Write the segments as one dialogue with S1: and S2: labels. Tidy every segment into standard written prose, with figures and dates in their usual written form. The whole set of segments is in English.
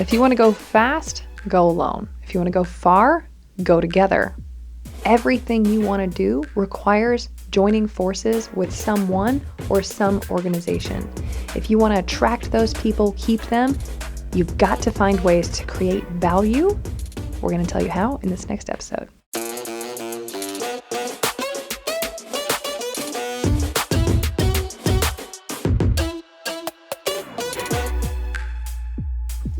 S1: If you want to go fast, go alone. If you want to go far, go together. Everything you want to do requires joining forces with someone or some organization. If you want to attract those people, keep them, you've got to find ways to create value. We're going to tell you how in this next episode.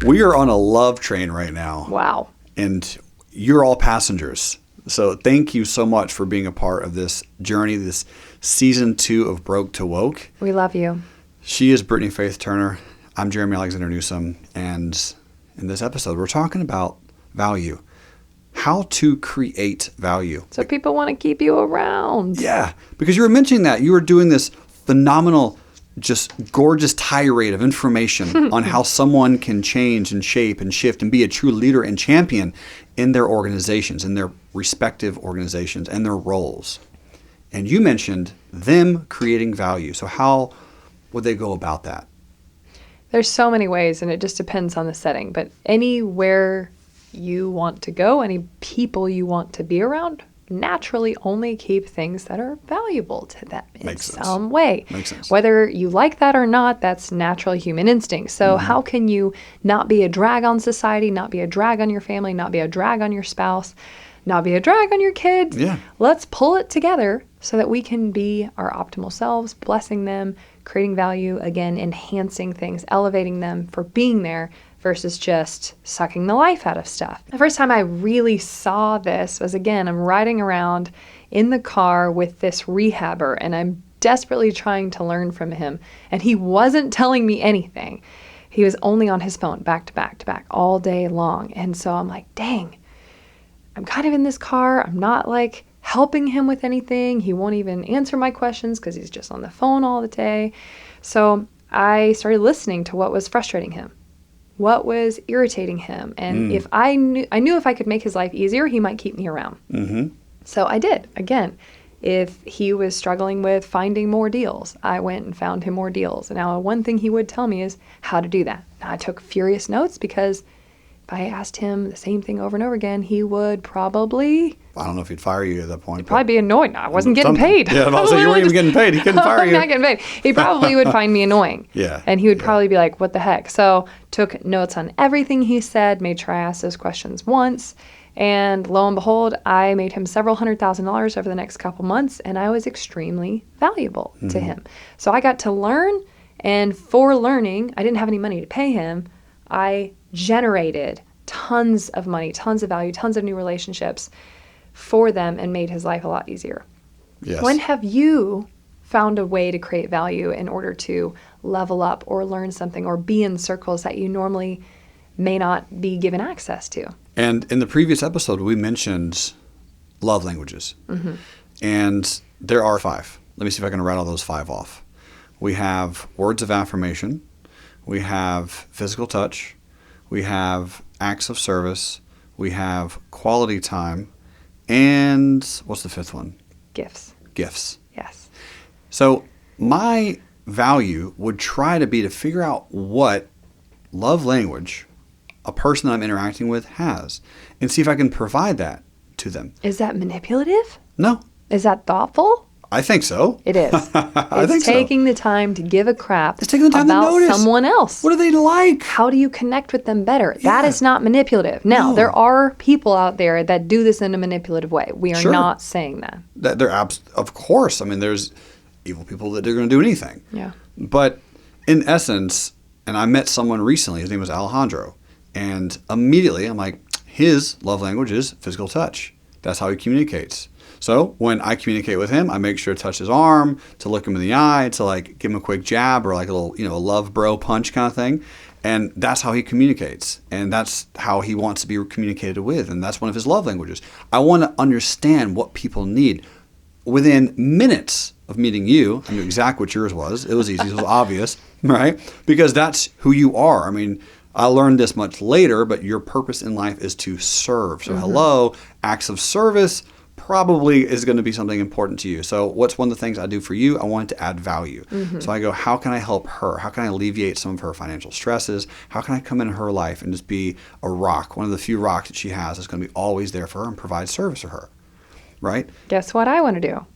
S2: We are on a love train right now.
S1: Wow.
S2: And you're all passengers. So thank you so much for being a part of this journey, this season 2 of Broke to Woke.
S1: We love you.
S2: She is Britnie Faith Turner. I'm Jerremy Alexander Newsome. And in this episode, we're talking about value. How to create value.
S1: So people want to keep you around.
S2: Yeah, because you were mentioning that. You were doing this phenomenal, just gorgeous tirade of information on how someone can change and shape and shift and be a true leader and champion in their organizations, in their respective organizations and their roles. And you mentioned them creating value. So how would they go about that?
S1: There's so many ways, and it just depends on the setting. But anywhere you want to go, any people you want to be around, naturally only keep things that are valuable to them in some way.
S2: Makes sense.
S1: Whether you like that or not, that's natural human instinct. So how can you not be a drag on society, not be a drag on your family, not be a drag on your spouse, not be a drag on your kids?
S2: Yeah.
S1: Let's pull it together so that we can be our optimal selves, blessing them, creating value, again, enhancing things, elevating them for being there versus just sucking the life out of stuff. The first time I really saw this was, again, I'm riding around in the car with this rehabber, and I'm desperately trying to learn from him. And he wasn't telling me anything. He was only on his phone back to back to back all day long. And so I'm like, dang, I'm kind of in this car. I'm not like helping him with anything. He won't even answer my questions because he's just on the phone all the day. So I started listening to what was frustrating him, what was irritating him. And if I knew if I could make his life easier, he might keep me around. So I did. Again, if he was struggling with finding more deals, I went and found him more deals. And now one thing he would tell me is how to do that. Now, I took furious notes because if I asked him the same thing over and over again, he would probably...
S2: I don't know if he'd fire you at that point.
S1: He'd probably be annoyed. I wasn't getting paid.
S2: Yeah, I was saying you weren't even getting paid. He couldn't fire you.
S1: I'm not getting paid. He probably would find me annoying.
S2: Yeah.
S1: And he would probably be like, what the heck? So took notes on everything he said, made sure I asked those questions once. And lo and behold, I made him several $100,000 over the next couple months, and I was extremely valuable to him. So I got to learn, and for learning, I didn't have any money to pay him. I generated tons of money, tons of value, tons of new relationships for them, and made his life a lot easier.
S2: Yes.
S1: When have you found a way to create value in order to level up or learn something or be in circles that you normally may not be given access to?
S2: And in the previous episode, we mentioned love languages. And there are 5. Let me see if I can rattle those 5 off. We have words of affirmation. We have physical touch. We have acts of service. We have quality time. And what's the 5th one?
S1: Gifts.
S2: Gifts.
S1: Yes.
S2: So my value would try to be to figure out what love language a person that I'm interacting with has and see if I can provide that to them.
S1: Is that manipulative?
S2: No.
S1: Is that thoughtful?
S2: I think so.
S1: It is. It's taking the time to give a crap
S2: It's taking the time
S1: about
S2: to notice
S1: someone else.
S2: What do they like?
S1: How do you connect with them better?
S2: Yeah.
S1: That is not manipulative. Now,
S2: No.
S1: there are people out there that do this in a manipulative way. We are
S2: Sure.
S1: not saying that.
S2: That they're of course. I mean, there's evil people that are going to do anything.
S1: Yeah.
S2: But in essence, and I met someone recently, his name was Alejandro, and immediately I'm like, his love language is physical touch. That's how he communicates. So when I communicate with him, I make sure to touch his arm, to look him in the eye, to like give him a quick jab or like a little, a love bro punch kind of thing. And that's how he communicates. And that's how he wants to be communicated with. And that's one of his love languages. I want to understand what people need. Within minutes of meeting you, I knew exactly what yours was. It was easy. It was obvious, right? Because that's who you are. I mean, I learned this much later, but your purpose in life is to serve. So hello, acts of service, probably is going to be something important to you. So what's one of the things I do for you? I want to add value. So I go, how can I help her? How can I alleviate some of her financial stresses? How can I come into her life and just be a rock, one of the few rocks that she has that's going to be always there for her and provide service for her, right?
S1: Guess what I want to do?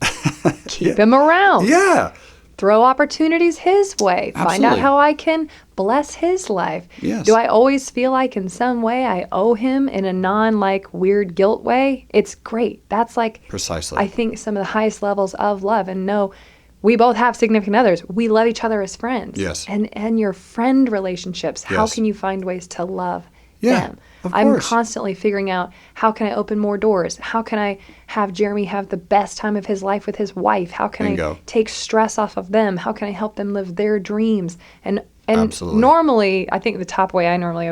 S1: Keep him around.
S2: Yeah.
S1: Throw opportunities his way. Find out
S2: Absolutely.
S1: how I can bless his life.
S2: Yes.
S1: Do I always feel like in some way I owe him in a weird guilt way? It's great. That's
S2: Precisely.
S1: I think some of the highest levels of love. And no, we both have significant others. We love each other as friends.
S2: Yes.
S1: And your friend relationships, how
S2: Yes.
S1: can you find ways to love them?
S2: Of
S1: I'm
S2: course.
S1: constantly figuring out, how can I open more doors? How can I have Jerremy have the best time of his life with his wife? How can
S2: Bingo.
S1: I take stress off of them? How can I help them live their dreams? And
S2: Absolutely.
S1: normally, I think the top way I normally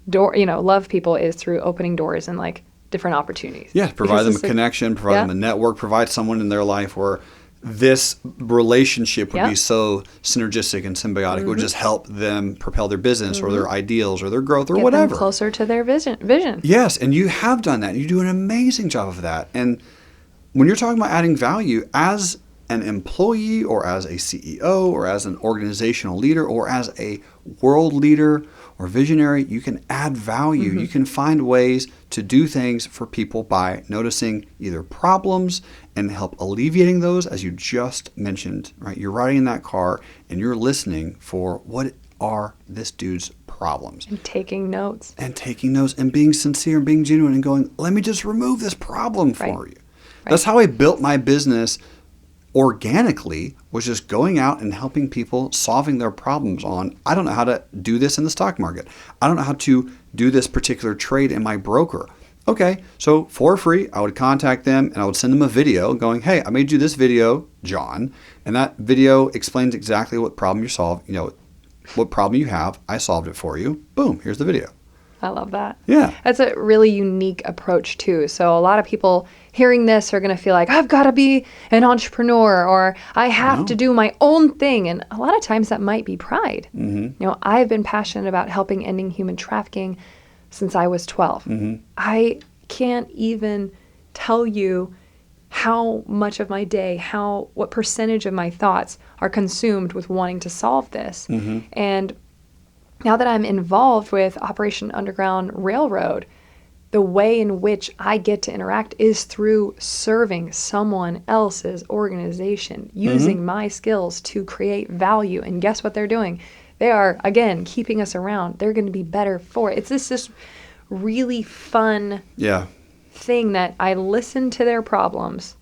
S1: love people is through opening doors and different opportunities.
S2: Yeah, provide
S1: Because
S2: them a
S1: it's
S2: connection, provide them a network, provide someone in their life where this relationship would be so synergistic and symbiotic. It would just help them propel their business or their ideals or their growth or
S1: Get
S2: whatever.
S1: them closer to their vision.
S2: Yes, and you have done that. You do an amazing job of that. And when you're talking about adding value as an employee or as a CEO or as an organizational leader or as a world leader or visionary, you can add value. You can find ways to do things for people by noticing either problems and help alleviating those, as you just mentioned, right? You're riding in that car and you're listening for what are this dude's problems.
S1: And taking notes.
S2: And taking those and being sincere and being genuine and going, let me just remove this problem for you. That's how I built my business organically, was just going out and helping people, solving their problems on, I don't know how to do this in the stock market. I don't know how to do this particular trade in my broker. Okay, so for free, I would contact them and I would send them a video going, hey, I made you this video, John, and that video explains exactly what problem you solve, what problem you have. I solved it for you. Boom, here's the video.
S1: I love that.
S2: Yeah.
S1: That's a really unique approach too. So a lot of people hearing this are going to feel like, I've got to be an entrepreneur or I have to do my own thing. And a lot of times that might be pride. I've been passionate about helping ending human trafficking since I was 12. I can't even tell you how much of my day, what percentage of my thoughts are consumed with wanting to solve this. And now that I'm involved with Operation Underground Railroad, the way in which I get to interact is through serving someone else's organization, using my skills to create value. And guess what they're doing? They are, again, keeping us around. They're going to be better for it. It's this really fun thing that I listen to their problems,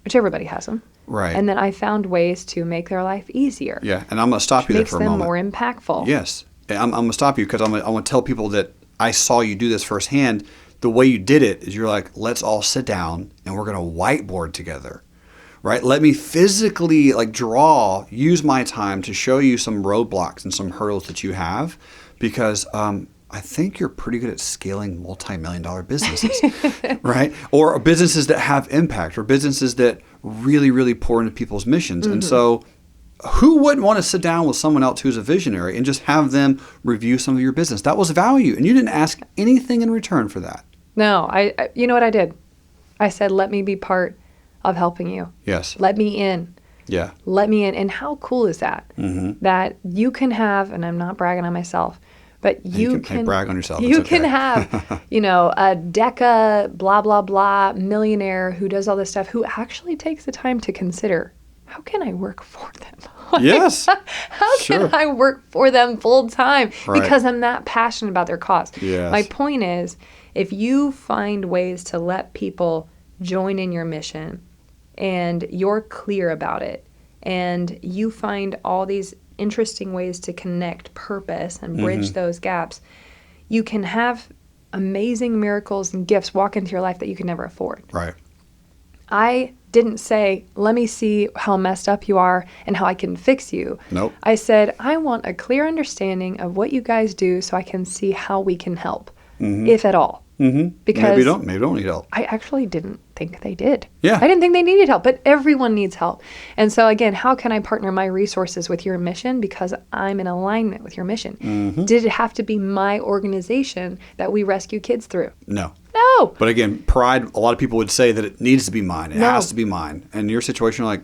S1: which everybody has them.
S2: Right.
S1: And then I found ways to make their life easier.
S2: Yeah, and I'm going to stop you there for a moment.
S1: Makes them more impactful.
S2: Yes. I'm going to stop you because I want to tell people that I saw you do this firsthand. The way you did it is you're like, let's all sit down and we're going to whiteboard together, right? Let me physically use my time to show you some roadblocks and some hurdles that you have because I think you're pretty good at scaling multi-million-dollar businesses, right? Or businesses that have impact or businesses that really, really pour into people's missions. And so who wouldn't want to sit down with someone else who's a visionary and just have them review some of your business? That was value. And you didn't ask anything in return for that.
S1: No, I you know what I did? I said, let me be part of helping you.
S2: Yes.
S1: Let me in.
S2: Yeah.
S1: Let me in. And how cool is that? That you can have, and I'm not bragging on myself, but you can
S2: brag on yourself.
S1: You can have, a deca, blah, blah, blah, millionaire who does all this stuff, who actually takes the time to consider, how can I work for them?
S2: Yes.
S1: How can I work for them full time?
S2: Right.
S1: Because I'm that passionate about their cause.
S2: Yes.
S1: My point is, if you find ways to let people join in your mission and you're clear about it and you find all these interesting ways to connect purpose and bridge those gaps, you can have amazing miracles and gifts walk into your life that you can never afford.
S2: Right.
S1: I didn't say, let me see how messed up you are and how I can fix you.
S2: Nope.
S1: I said, I want a clear understanding of what you guys do so I can see how we can help, if at all. Because
S2: maybe don't need help.
S1: I actually didn't think they did.
S2: Yeah.
S1: I didn't think they needed help, but everyone needs help. And so again, how can I partner my resources with your mission because I'm in alignment with your mission? Did it have to be my organization that we rescue kids through?
S2: No.
S1: No.
S2: But again, pride, a lot of people would say that it needs to be mine. It
S1: No.
S2: has to be mine. And your situation, you're like,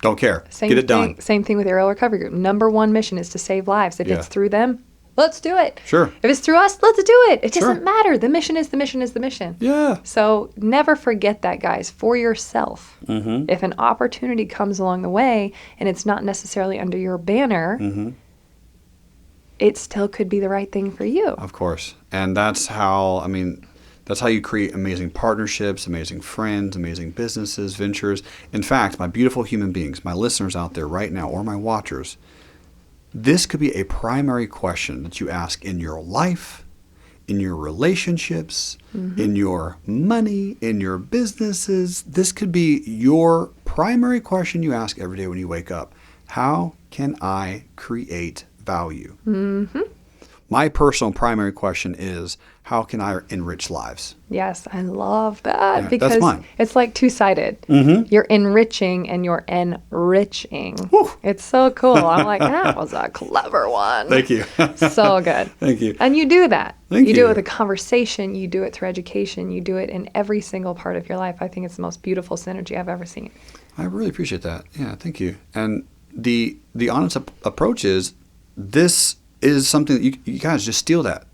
S2: don't care.
S1: Same
S2: Get it
S1: thing,
S2: done.
S1: Same thing with Aerial Recovery Group. Number one mission is to save lives. If
S2: Yeah.
S1: it's through them, let's do it.
S2: Sure.
S1: If it's through us, let's do it. It doesn't
S2: Sure.
S1: matter. The mission is the mission is the mission.
S2: Yeah.
S1: So never forget that, guys, for yourself. If an opportunity comes along the way and it's not necessarily under your banner, it still could be the right thing for you.
S2: Of course. And that's how you create amazing partnerships, amazing friends, amazing businesses, ventures. In fact, my beautiful human beings, my listeners out there right now, or my watchers, this could be a primary question that you ask in your life, in your relationships, in your money, in your businesses. This could be your primary question you ask every day when you wake up. How can I create value? My personal primary question is, how can I enrich lives?
S1: Yes, I love that
S2: Yeah, that's
S1: because
S2: mine.
S1: it's like two-sided. You're enriching and you're enriching.
S2: Whew.
S1: It's so cool. I'm like, that was a clever one.
S2: Thank you.
S1: So good.
S2: Thank you.
S1: And you do that.
S2: Thank
S1: you do
S2: you.
S1: it with a conversation. You do it through education. You do it in every single part of your life. I think it's the most beautiful synergy I've ever seen.
S2: I really appreciate that. Yeah, thank you. And the honest approach is, this is something that you guys just steal it.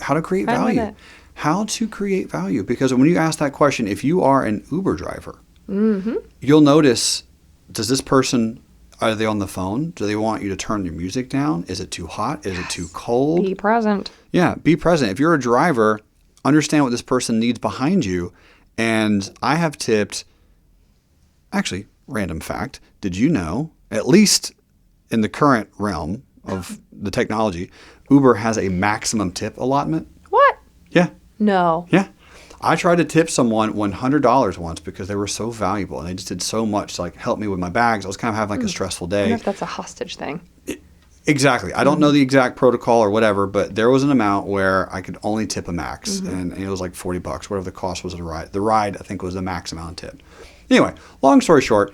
S2: How to create
S1: I love
S2: value.
S1: it.
S2: How to create value. Because when you ask that question, if you are an Uber driver, you'll notice, does this person, are they on the phone? Do they want you to turn your music down? Is it too hot? Is it too cold?
S1: Be present.
S2: Yeah, be present. If you're a driver, understand what this person needs behind you. And I have tipped, actually, random fact, did you know, at least in the current realm of the technology, Uber has a maximum tip allotment?
S1: What?
S2: Yeah.
S1: No.
S2: Yeah. I tried to tip someone $100 once because they were so valuable and they just did so much to like help me with my bags. I was kind of having like a stressful
S1: I
S2: day.
S1: wonder if that's a hostage thing.
S2: Exactly. I don't know the exact protocol or whatever, but there was an amount where I could only tip a max, and it was like $40, whatever the cost was of the ride. The ride, I think, was the max amount tip. Anyway, long story short,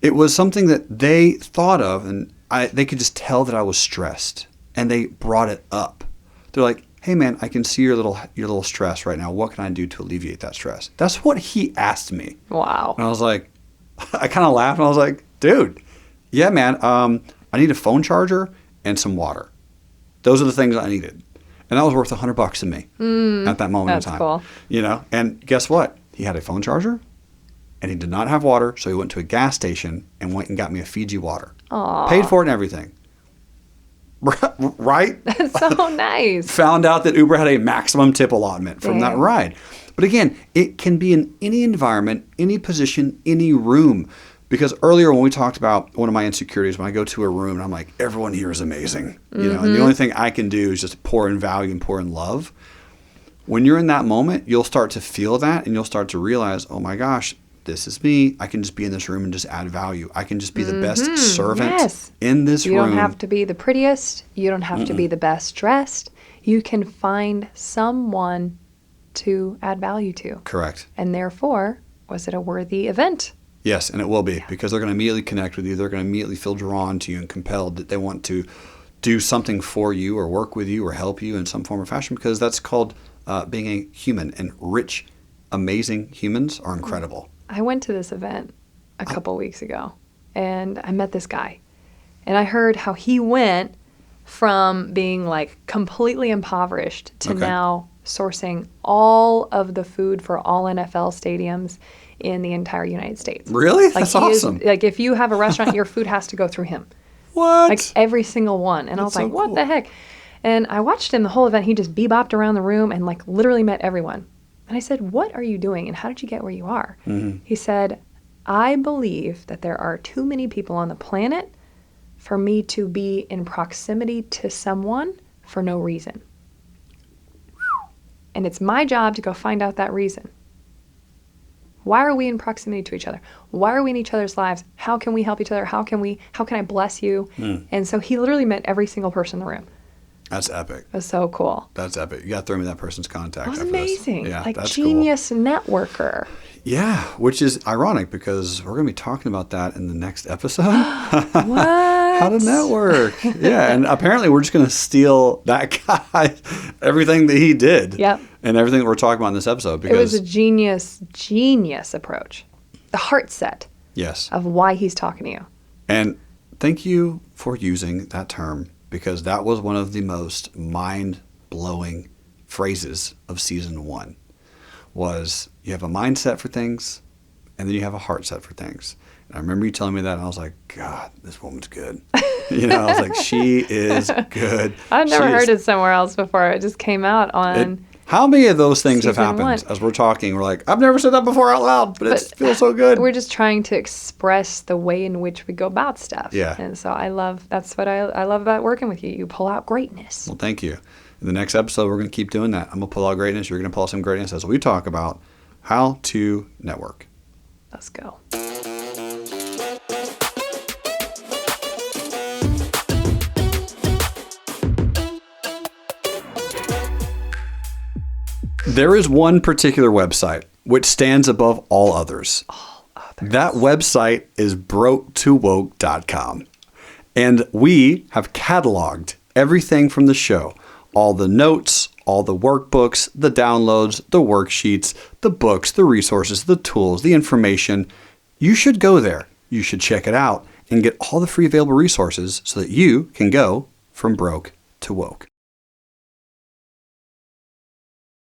S2: it was something that they thought of, and they could just tell that I was stressed, and they brought it up. They're like, "Hey, man, I can see your little stress right now. What can I do to alleviate that stress?" That's what he asked me.
S1: Wow.
S2: And I was like, I kind of laughed, and I was like, "Dude, yeah, man, I need a phone charger and some water. Those are the things I needed." And that was worth $100 to me at that moment in
S1: That's
S2: time.
S1: cool.
S2: You know, and guess what? He had a phone charger and he did not have water, so he went to a gas station and went and got me a Fiji water.
S1: Aw.
S2: Paid for it and everything. Right?
S1: That's so nice.
S2: Found out that Uber had a maximum tip allotment from that
S1: Damn.
S2: ride. But again, it can be in any environment, any position, any room. Because earlier when we talked about one of my insecurities, when I go to a room and I'm like, everyone here is amazing, you know, and the only thing I can do is just pour in value and pour in love. When you're in that moment, you'll start to feel that and you'll start to realize, oh my gosh, this is me. I can just be in this room and just add value. I can just be the best servant
S1: Yes.
S2: in this room.
S1: You don't have to be the prettiest. You don't have to be the best dressed. You can find someone to add value to.
S2: Correct.
S1: And therefore, was it a worthy event?
S2: Yes, and it will be, because they're going to immediately connect with you. They're going to immediately feel drawn to you and compelled that they want to do something for you or work with you or help you in some form or fashion, because that's called being a human. And rich, amazing humans are incredible.
S1: I went to this event a couple weeks ago, and I met this guy. And I heard how he went from being like completely impoverished to
S2: Okay.
S1: now sourcing all of the food for all NFL stadiums in the entire United States.
S2: Really?
S1: Like
S2: That's
S1: he is-
S2: awesome.
S1: like if you have a restaurant, your food has to go through him.
S2: What?
S1: Like every single one. And I was
S2: That's
S1: like,
S2: so
S1: what
S2: cool.
S1: the heck? And I watched him the whole event. He just bebopped around the room and like literally met everyone. And I said, what are you doing and how did you get where you are? He said, I believe that there are too many people on the planet for me to be in proximity to someone for no reason. And it's my job to go find out that reason. Why are we in proximity to each other? Why are we in each other's lives? How can we help each other? How can I bless you? And so he literally met every single person in the room.
S2: That's epic.
S1: It was so cool.
S2: That's epic. You got to throw me that person's contact.
S1: It was
S2: after this.
S1: amazing.
S2: Yeah,
S1: like
S2: that's
S1: genius networker.
S2: cool. Yeah, which is ironic because we're going to be talking about that in the next episode.
S1: What?
S2: How to network. Yeah, and apparently we're just going to steal that guy, everything that he did.
S1: Yep.
S2: And everything that we're talking about in this episode.
S1: It was
S2: Because
S1: a genius approach. The heart set
S2: yes.
S1: of why he's talking to you.
S2: And thank you for using that term because that was one of the most mind-blowing phrases of season 1 was you have a mindset for things and then you have a heart set for things. And I remember you telling me that and I was like, God, this woman's good. I was like, she is good.
S1: I've never heard it somewhere else before. It just came out on...
S2: How many of those things have
S1: Season
S2: happened
S1: 1.
S2: as we're talking? We're like, I've never said that before out loud, but it feels so good.
S1: We're just trying to express the way in which we go about stuff.
S2: Yeah.
S1: And so that's what I love about working with you. You pull out greatness.
S2: Well, thank you. In the next episode, we're going to keep doing that. I'm going to pull out greatness. You're going to pull out some greatness as we talk about how to network.
S1: Let's go.
S2: There is one particular website which stands above all others. That website is broketowoke.com. And we have cataloged everything from the show. All the notes, all the workbooks, the downloads, the worksheets, the books, the resources, the tools, the information. You should go there. You should check it out and get all the free available resources so that you can go from broke to woke.